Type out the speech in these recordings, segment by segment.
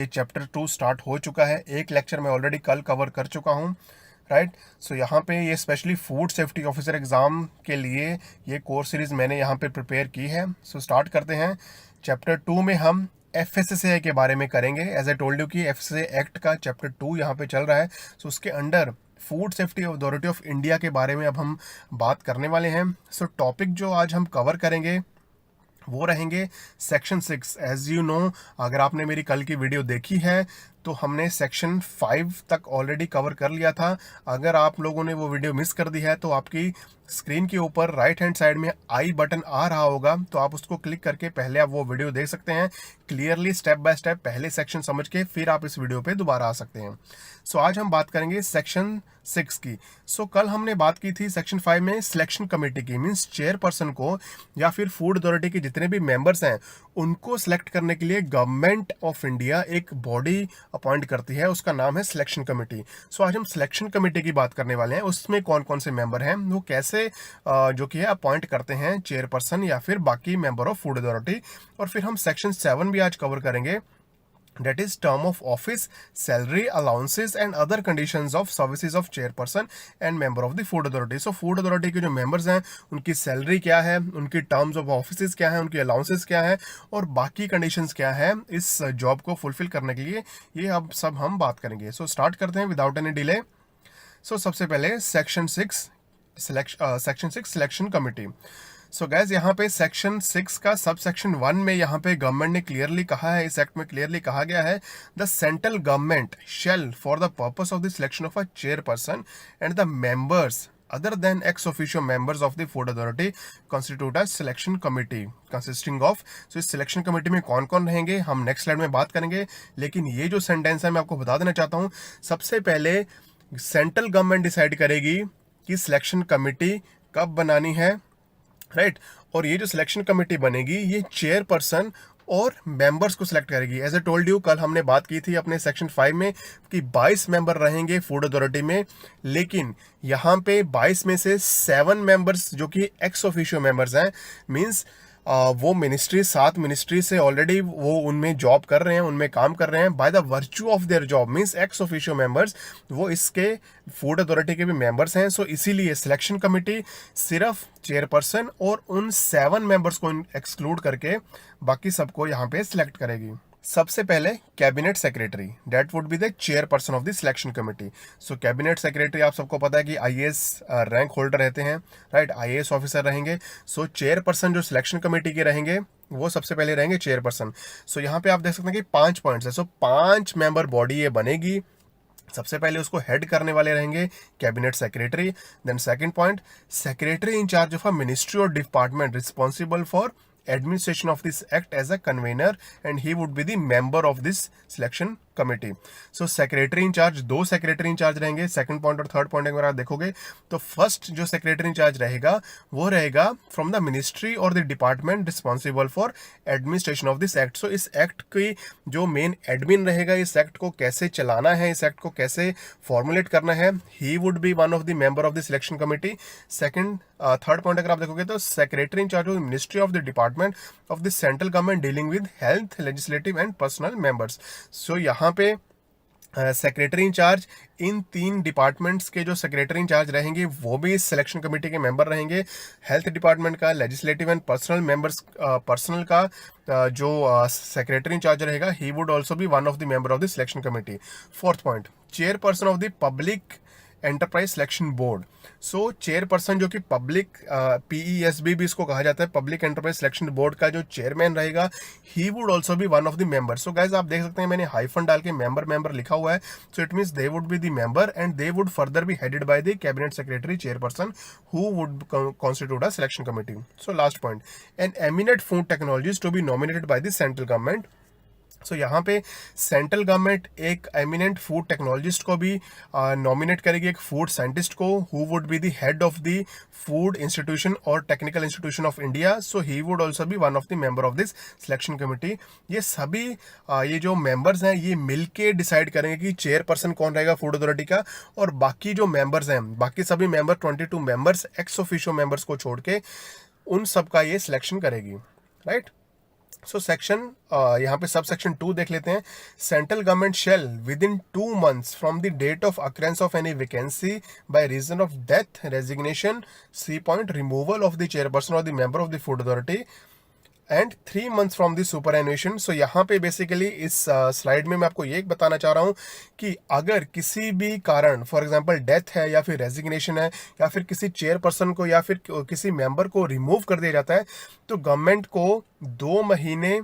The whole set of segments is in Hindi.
ये चैप्टर 2 स्टार्ट हो चुका है। एक लेक्चर मैं ऑलरेडी कल कवर कर चुका हूँ, राइट। सो यहाँ पे ये specially food safety officer exam के लिए ये कोर्स सीरीज़ मैंने यहाँ पे प्रिपेयर की है। सो स्टार्ट करते हैं। चैप्टर 2 में हम FSSAI के बारे में करेंगे। एज ए टोल्ड यू कि FSSAI एक्ट का चैप्टर 2 यहाँ पे चल रहा है। सो उसके under food safety authority of India के बारे में अब हम बात करने वाले हैं। सो टॉपिक जो आज हम कवर करेंगे वो रहेंगे सेक्शन 6। एज यू नो, अगर आपने मेरी कल की वीडियो देखी है तो हमने सेक्शन 5 तक ऑलरेडी कवर कर लिया था। अगर आप लोगों ने वो वीडियो मिस कर दी है तो आपकी स्क्रीन के ऊपर राइट हैंड साइड में आई बटन आ रहा होगा, तो आप उसको क्लिक करके पहले आप वो वीडियो देख सकते हैं क्लियरली, स्टेप बाय स्टेप पहले सेक्शन समझ के फिर आप इस वीडियो पे दोबारा आ सकते हैं। सो आज हम बात करेंगे सेक्शन 6 की। सो कल हमने बात की थी सेक्शन 5 में सिलेक्शन कमेटी की, मीन्स चेयरपर्सन को या फिर फूड अथॉरिटी के जितने भी मेंबर्स हैं उनको सिलेक्ट करने के लिए गवर्नमेंट ऑफ इंडिया एक बॉडी अपॉइंट करती है, उसका नाम है सिलेक्शन कमेटी। सो आज हम सिलेक्शन कमेटी की बात करने वाले हैं। उसमें कौन कौन से मेंबर हैं, वो कैसे जो कि है अपॉइंट करते हैं चेयरपर्सन या फिर बाकी मेंबर ऑफ फूड अथॉरिटी। और फिर हम सेक्शन 7 भी आज कवर करेंगे, that is term of office, salary, allowances and other conditions of services of chairperson and member of the food authority। so food authority के जो members हैं उनकी सैलरी क्या है, उनकी terms of offices क्या है, उनकी allowances क्या है और बाकी conditions क्या है इस जॉब को फुलफिल करने के लिए, ये अब सब हम बात करेंगे। सो स्टार्ट करते हैं विदाउट एनी डिले। सो सबसे पहले सेक्शन 6 सिलेक्शन कमेटी। सो गैस यहाँ पे सेक्शन 6 का सब सेक्शन 1 में यहाँ पे गवर्नमेंट ने क्लियरली कहा है, इस एक्ट में क्लियरली कहा गया है, the central government shell for the purpose of the selection of a chairperson and the members other than ex officio members of the food authority constitute a selection committee consisting of। so इस सिलेक्शन कमेटी में कौन कौन रहेंगे हम नेक्स्ट स्लाइड में बात करेंगे, लेकिन ये जो सेंटेंस है मैं आपको बता देना चाहता हूँ। सबसे पहले सेंट्रल गवर्नमेंट डिसाइड करेगी कि सिलेक्शन कमेटी कब बनानी है, राइट। और ये जो सिलेक्शन कमेटी बनेगी ये चेयरपर्सन और मेंबर्स को सिलेक्ट करेगी। एज ए टोल्ड यू, कल हमने बात की थी अपने सेक्शन 5 में कि 22 मेंबर रहेंगे फूड अथॉरिटी में, लेकिन यहाँ पे 22 में से 7 मेंबर्स जो कि एक्स ऑफिशियो मेंबर्स हैं, मींस वो मिनिस्ट्री 7 मिनिस्ट्री से ऑलरेडी वो उनमें जॉब कर रहे हैं, उनमें काम कर रहे हैं by the virtue of their job, means x officio members वो इसके फूड अथॉरिटी के भी मेंबर्स हैं। सो इसीलिए सिलेक्शन कमेटी सिर्फ चेयरपर्सन और उन 7 मेंबर्स को एक्सक्लूड करके बाकी सबको यहाँ पे सिलेक्ट करेगी। सबसे पहले cabinet secretary, that would be the chairperson of the selection committee. So cabinet secretary आप सबको पता है कि IAS रैंक होल्डर रहते हैं, राइट, IAS ऑफिसर रहेंगे। सो चेयरपर्सन जो सिलेक्शन कमेटी के रहेंगे वो सबसे पहले रहेंगे चेयरपर्सन। सो यहाँ पे आप देख सकते हैं कि 5 पॉइंट्स है। सो 5 मेंबर बॉडी ये बनेगी। सबसे पहले उसको हेड करने वाले रहेंगे cabinet secretary. Then second point, secretary in charge of a ministry और department responsible for administration of this act as a convener and he would be the member of this selection committee। so secretary in charge, 2 secretary in charge रहेंगे। second point और third point अगर आप देखोगे तो first जो secretary in charge रहेगा वो रहेगा from the ministry और the department responsible for administration of this act। so इस act की जो main admin रहेगा, इस act को कैसे चलाना है, इस act को कैसे formulate करना है, he would be one of the member of the selection committee। second third point अगर आप देखोगे तो secretary in charge of ministry of the department of the central government dealing with health, legislative and personal members. सो यहाँ पे secretary in charge, in 3 departments के जो सेक्रेटरी इन चार्ज रहेंगे वो भी इस सिलेक्शन कमेटी के मेंबर रहेंगे। हेल्थ डिपार्टमेंट का, legislative and personal members, personal का जो सेक्रेटरी इन चार्ज रहेगा he would also B one of the member of the selection committee. Fourth point, chairperson of the public enterprise selection board. So chairperson जो कि पब्लिक PESB भी इसको कहा जाता है, पब्लिक एंटरप्राइज सिलेक्शन बोर्ड का जो चेयरमैन रहेगा he would also B one of the member. So guys आप देख सकते हैं मैंने हाइफन डाल के मेंबर लिखा हुआ है। So it means they would be the member and they would further be headed by the cabinet secretary chairperson who would constitute a selection committee. So last point, an eminent food technologies to be nominated by the central government. So यहाँ पे सेंट्रल गवर्नमेंट एक एमिनेंट फूड टेक्नोलॉजिस्ट को भी नॉमिनेट करेगी, एक फूड साइंटिस्ट को, who would be the head of the food institution और technical institution of India. So he would also B one of the member of this selection committee. ये सभी ये जो मेंबर्स हैं ये मिलके डिसाइड करेंगे कि चेयरपर्सन कौन रहेगा फूड अथॉरिटी का, और बाकी जो मेंबर्स हैं, बाकी सभी member 22 members ex officio members को छोड़ के उन सब का ये सिलेक्शन करेगी, राइट। सो सेक्शन यहाँ पे सब सेक्शन 2 देख लेते हैं. Central government shall within 2 months from the date of occurrence of any vacancy by reason of death, resignation, C point, removal of the chairperson और the member of the food authority and 3 months from the superannuation. So यहाँ पे बेसिकली इस स्लाइड में मैं आपको ये बताना चाह रहा हूँ कि अगर किसी भी कारण, फॉर एग्जांपल डेथ है या फिर रेजिग्नेशन है या फिर किसी चेयरपर्सन को या फिर किसी मेंबर को रिमूव कर दिया जाता है, तो गवर्नमेंट को 2 महीने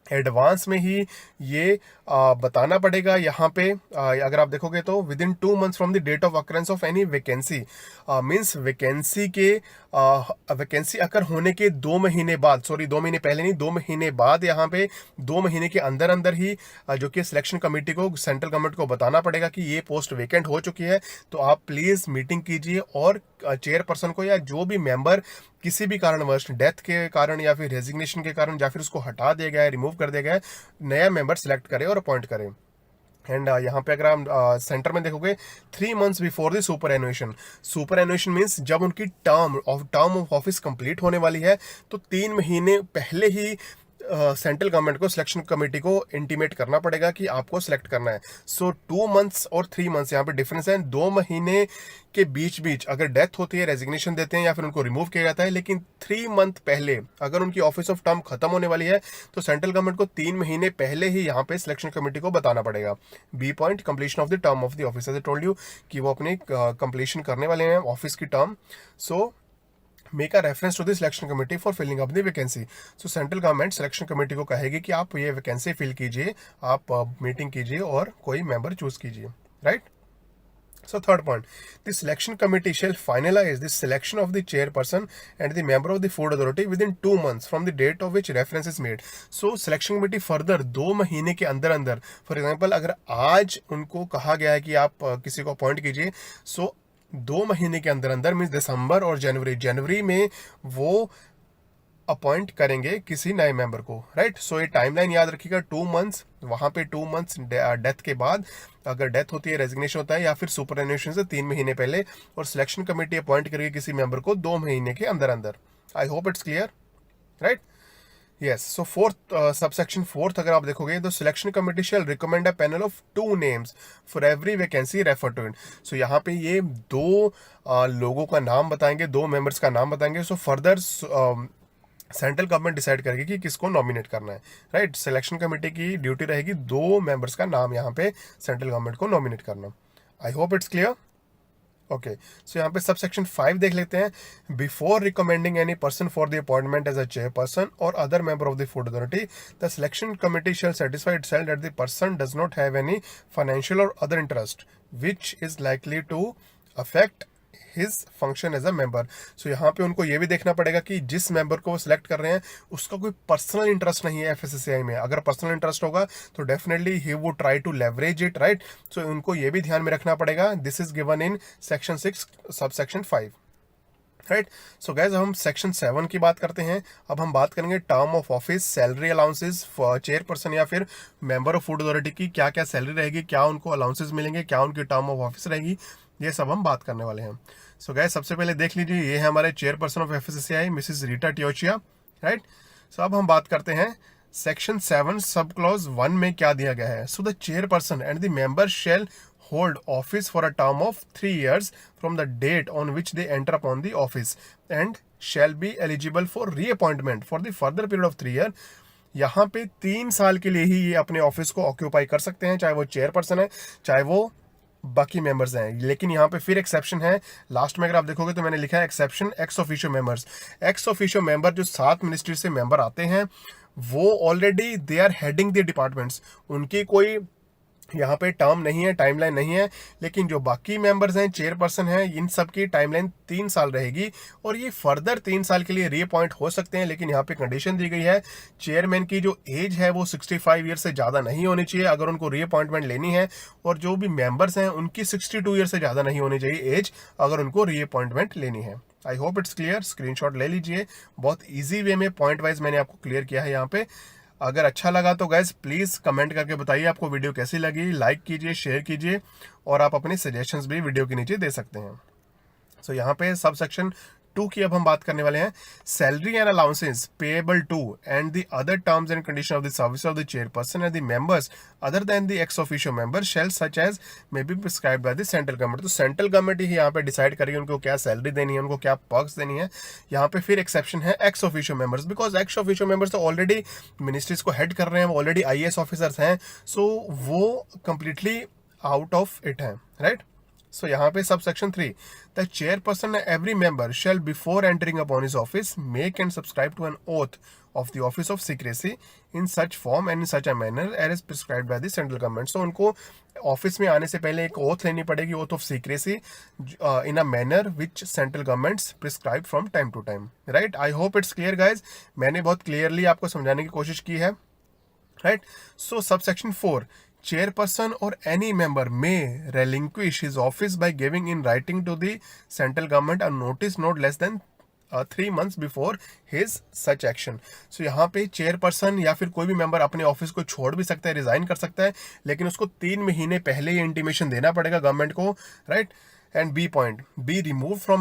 एडवांस में ही ये बताना पड़ेगा. यहाँ पे अगर आप देखोगे तो within 2 months from the date of occurrence of any vacancy, means vacancy occur होने के 2 महीने बाद, सॉरी 2 महीने पहले नहीं, 2 महीने बाद, यहाँ पे 2 महीने के अंदर अंदर ही जो कि सिलेक्शन कमेटी को, सेंट्रल गवर्नमेंट को बताना पड़ेगा कि ये पोस्ट वेकेंट हो चुकी है. तो आप प्लीज़ मीटिंग कीजिए और चेयरपर्सन को या जो भी मेंबर किसी भी कारणवश, डेथ के कारण या फिर रेजिग्नेशन के कारण या फिर उसको हटा दिया गया है, रिमूव कर दिया गया है, नया मेंबर सेलेक्ट करें और अपॉइंट करें. एंड यहाँ पे अगर आप सेंटर में देखोगे 3 months before the superannuation means जब उनकी टर्म ऑफ ऑफिस कंप्लीट होने वाली है, तो 3 महीने पहले ही सेंट्रल गवर्नमेंट को सिलेक्शन कमेटी को इंटीमेट करना पड़ेगा कि आपको सिलेक्ट करना है. सो 2 months और 3 months यहाँ पे डिफरेंस है. 2 महीने के बीच अगर डेथ होती है, रेजिग्नेशन देते हैं या फिर उनको रिमूव किया जाता है, लेकिन 3 month पहले अगर उनकी ऑफिस ऑफ टर्म खत्म होने वाली है, तो सेंट्रल गवर्नमेंट को 3 महीने पहले ही यहाँ पे सिलेक्शन कमेटी को बताना पड़ेगा. B point, completion of the term of the office. As I told you कि वो अपनी कंप्लीशन करने वाले हैं ऑफिस की term. So make a reference to the selection committee for filling up the vacancy. So central government selection committee को कहेगी कि आप ये वैकेंसी फिल कीजिए, आप मीटिंग कीजिए और कोई मेंबर चूज कीजिए. Right. So third point, the selection committee shall finalize the selection of the chairperson and the member of the food authority within 2 months from the date of which reference is made. So selection committee further 2 महीने के अंदर अंदर, फॉर एग्जांपल अगर आज उनको कहा गया है कि आप किसी को अपॉइंट कीजिए, सो 2 महीने के अंदर अंदर मीन्स दिसंबर और जनवरी में वो अपॉइंट करेंगे किसी नए मेंबर को. राइट. सो ये टाइमलाइन याद रखिएगा. 2 months, वहाँ पे 2 months डेथ के बाद, अगर डेथ होती है, रेजिग्नेशन होता है या फिर सुपरएनुएशन से 3 महीने पहले, और सिलेक्शन कमेटी अपॉइंट करेगी किसी मेंबर को 2 महीने के अंदर अंदर. I hope it's clear. Right. Yes. So fourth subsection 4 अगर आप देखोगे तो selection committee shall recommend a panel of 2 names for every vacancy refer to it. So यहाँ पे ये 2 लोगों का नाम बताएंगे, 2 मेंबर्स का नाम बताएंगे. So further central government decide करेगी कि किसको नॉमिनेट करना है. राइट. सिलेक्शन कमेटी की ड्यूटी रहेगी 2 मेंबर्स का नाम यहाँ पे सेंट्रल गवर्नमेंट को नॉमिनेट करना. I hope it's clear. Okay. So यहाँ पे सब सेक्शन 5 देख लेते हैं. Before recommending any person for the appointment as a chairperson और other member of the food authority, the selection committee shall satisfy itself that the person does not have any financial और other interest which is likely to affect his function as a member. So यहाँ पे उनको ये भी देखना पड़ेगा कि जिस मेंबर को वो सिलेक्ट कर रहे हैं उसका कोई पर्सनल इंटरेस्ट नहीं है FSSAI में. अगर पर्सनल इंटरेस्ट होगा तो definitely he would try to leverage it. Right. So उनको ये भी ध्यान में रखना पड़ेगा. This is given in section 6 sub section 5. Right. So guys हम सेक्शन 7 की बात करते हैं. अब हम बात करेंगे term of office, salary allowances for chairperson या फिर मेंबर ऑफ फूड अथॉरिटी की क्या क्या सैलरी रहेगी, क्या उनको अलाउंसेस मिलेंगे, क्या उनकी टर्म ऑफ ऑफिस रहेगी, ये सब हम बात करने वाले हैं. सो गैस सबसे पहले देख लीजिए, ये है हमारे chairperson of FSSAI Mrs Rita Teaotia. Right. So अब हम बात करते हैं सेक्शन 7 सब क्लॉज 1 में क्या दिया गया है. So the chairperson and the member shall hold office for a term of 3 years from the date on which they enter upon the office and shall be eligible for reappointment for the further period of 3 years. यहाँ पे 3 साल के लिए ही ये अपने ऑफिस को ऑक्यूपाई कर सकते हैं, चाहे वो चेयरपर्सन है चाहे वो बाकी मेंबर्स हैं. लेकिन यहाँ पे फिर एक्सेप्शन है. लास्ट में अगर आप देखोगे तो मैंने लिखा है exception ex officio members. Ex officio member जो 7 मिनिस्ट्री से मेंबर आते हैं वो already they are heading the departments. उनकी कोई यहाँ पे टर्म नहीं है, टाइमलाइन नहीं है. लेकिन जो बाकी मेंबर्स हैं, चेयरपर्सन हैं, इन सब की टाइमलाइन 3 साल रहेगी और ये फर्दर 3 साल के लिए रीअपॉइंट हो सकते हैं. लेकिन यहाँ पे कंडीशन दी गई है, चेयरमैन की जो एज है वो 65 ईयर से ज़्यादा नहीं होनी चाहिए अगर उनको रीअपॉइंटमेंट लेनी है, और जो भी मेंबर्स हैं उनकी 62 ईयर से ज़्यादा नहीं होनी चाहिए एज अगर उनको रीअपॉइंटमेंट लेनी है. आई होप इट्स क्लियर. स्क्रीनशॉट ले लीजिए. बहुत ईजी वे में पॉइंट वाइज मैंने आपको क्लियर किया है यहाँ पे. अगर अच्छा लगा तो गैस प्लीज़ कमेंट करके बताइए आपको वीडियो कैसी लगी. लाइक कीजिए, शेयर कीजिए और आप अपने सजेशंस भी वीडियो के नीचे दे सकते हैं. सो यहाँ पे सब सेक्शन 2 की अब हम बात करने वाले हैं, salary and allowances payable to and the other terms and condition of the service of the chairperson and the members other than the ex officio member shall such as may be prescribed by the central government. तो सेंट्रल गवर्नमेंट ही यहाँ पे डिसाइड करेगी उनको क्या सैलरी देनी है, उनको क्या पर्क्स देनी है। यहाँ पे फिर एक्सेप्शन है ex officio members, because ex officio members तो ऑलरेडी मिनिस्ट्रीज को हेड कर रहे हैं, ऑलरेडी आईएएस ऑफिसर्स हैं, सो वो कंप्लीटली आउट ऑफ इट है, राइट। सो यहाँ पे subsection 3, the chairperson every member shall before entering upon his office make and subscribe to an oath of the office of secrecy in such form and in such a manner as prescribed by the central government. सो उनको ऑफिस में आने से पहले एक ओथ लेनी पड़ेगी, oath of secrecy in a manner which central governments prescribe from time to time, right. I hope it's clear guys, मैंने बहुत क्लियरली आपको समझाने की कोशिश की है, right. So subsection 4, chairperson or any member may relinquish his office by giving in writing to the central government a notice not less than 3 months before his such action। so यहाँ पे चेयरपर्सन या फिर कोई भी मेंबर अपने ऑफिस को छोड़ भी सकता है, रिजाइन कर सकता है, लेकिन उसको 3 महीने पहले ये इंटीमेशन देना पड़ेगा गवर्नमेंट को, right. And B point, B remove from